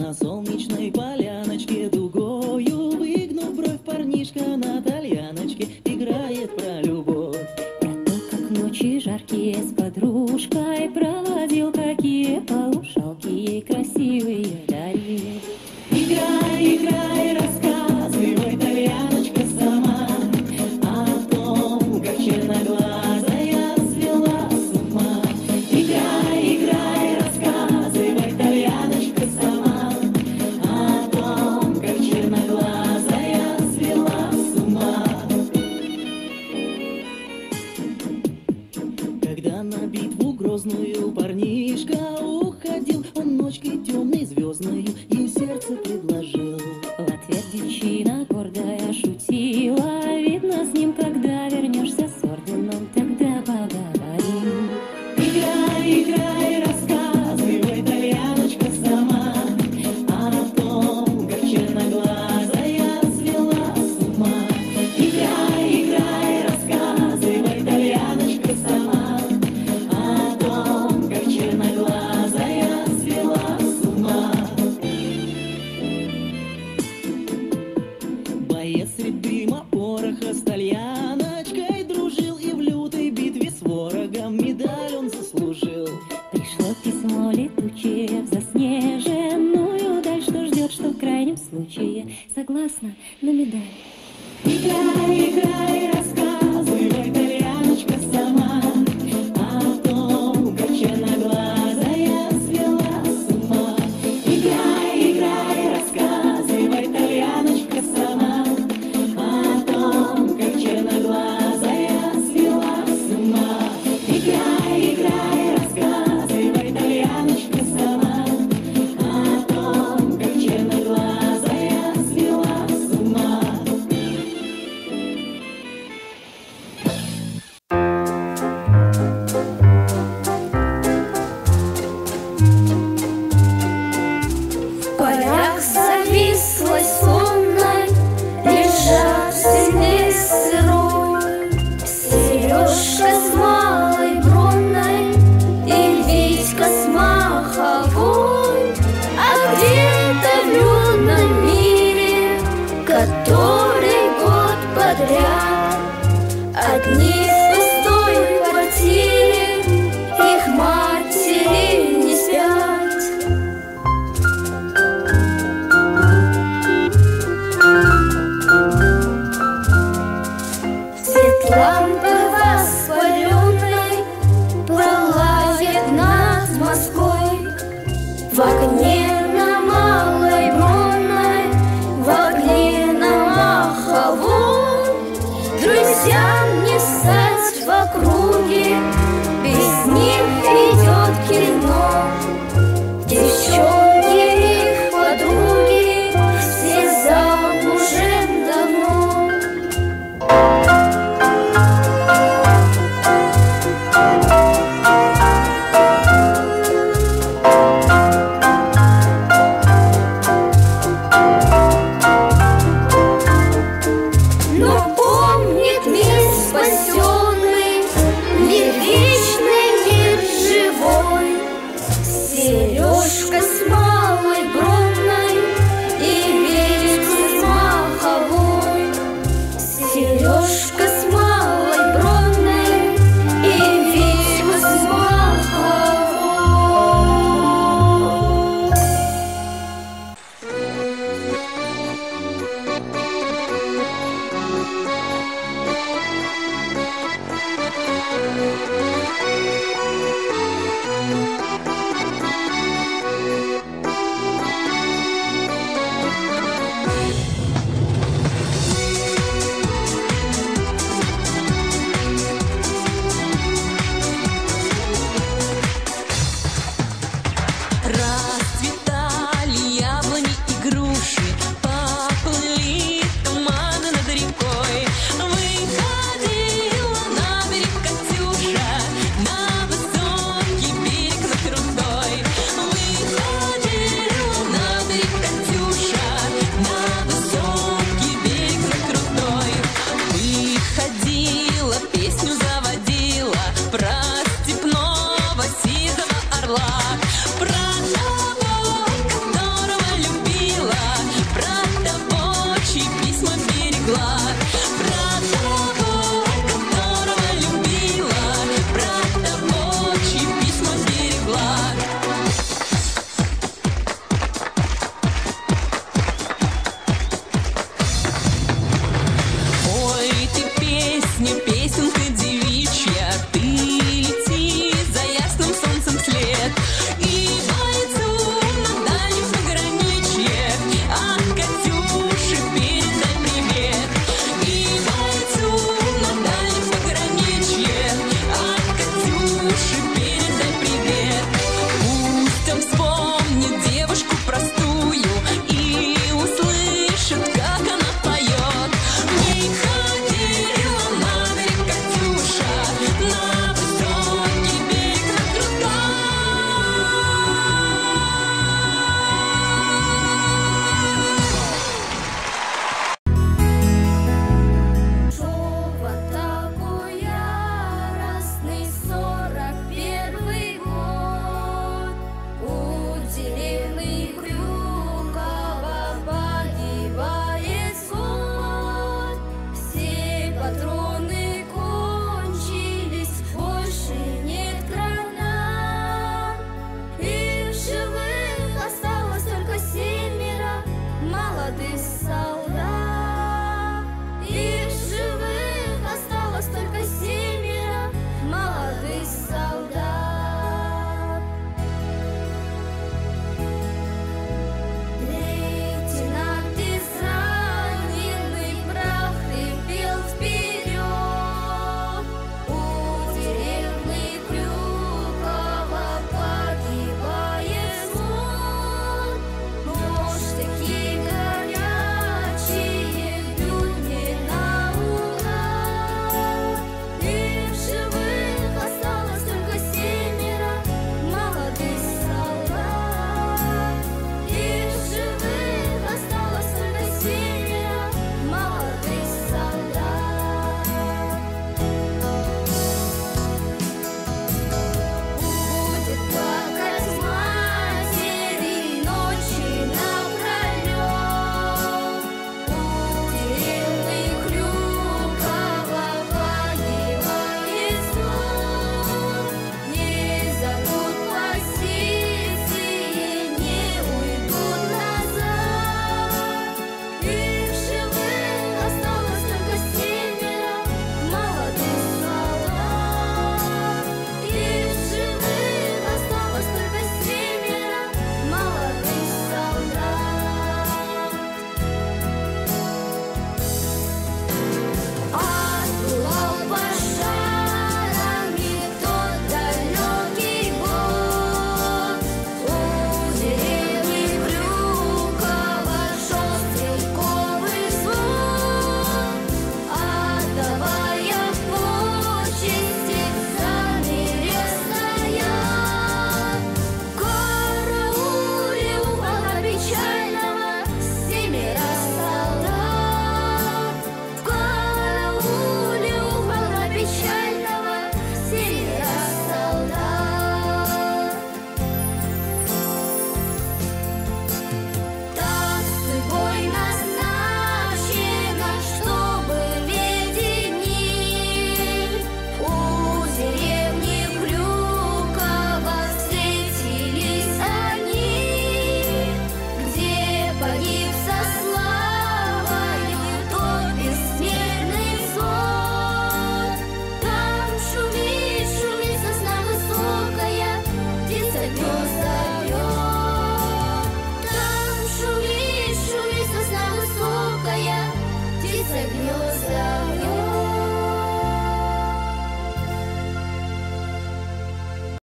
На солнечной поляночке дугою, выгнув бровь, парнишка на тальяночке играет про любовь. Про то, как ночи жаркие с подружкой проводил, какие полушалки ей красивые дарил. Играй, играй, рассказывай, тальяночка, сама о том, как черноглазая свела с ума. Играй, играй, рассказывай, тальяночка, сама о том, как черноглазая свела с ума. Когда на битву грозную парнишка уходил, он ночкой темной звездной ей сердце предложил. В ответ девчина гордая шутила: видно, с ним, когда вернешься с орденом, тогда поговорим. Играй, играй, рассказывай, тальяночка, сама о том, как черноглазая свела с ума. Играй, играй, рассказывай, тальяночка, сама о том, как черноглазая свела с ума. Боец средь дыма пороха с тальяночкой дружил, и в лютой битве с ворогом медаль он заслужил. Пришло письмо летучее в заснеженную даль, что ждет, что в крайнем случае согласна на медаль. Играй, играй, рассказывай, тальяночка, сама о том, как черноглазая свела с ума. Играй, играй, рассказывай, тальяночка, сама о том, как черноглазая свела с ума. Играй, играй, рассказывай, тальяночка, сама о том, как черноглазая свела с ума. В полях завислой сонной лежат стены сырой, сережка с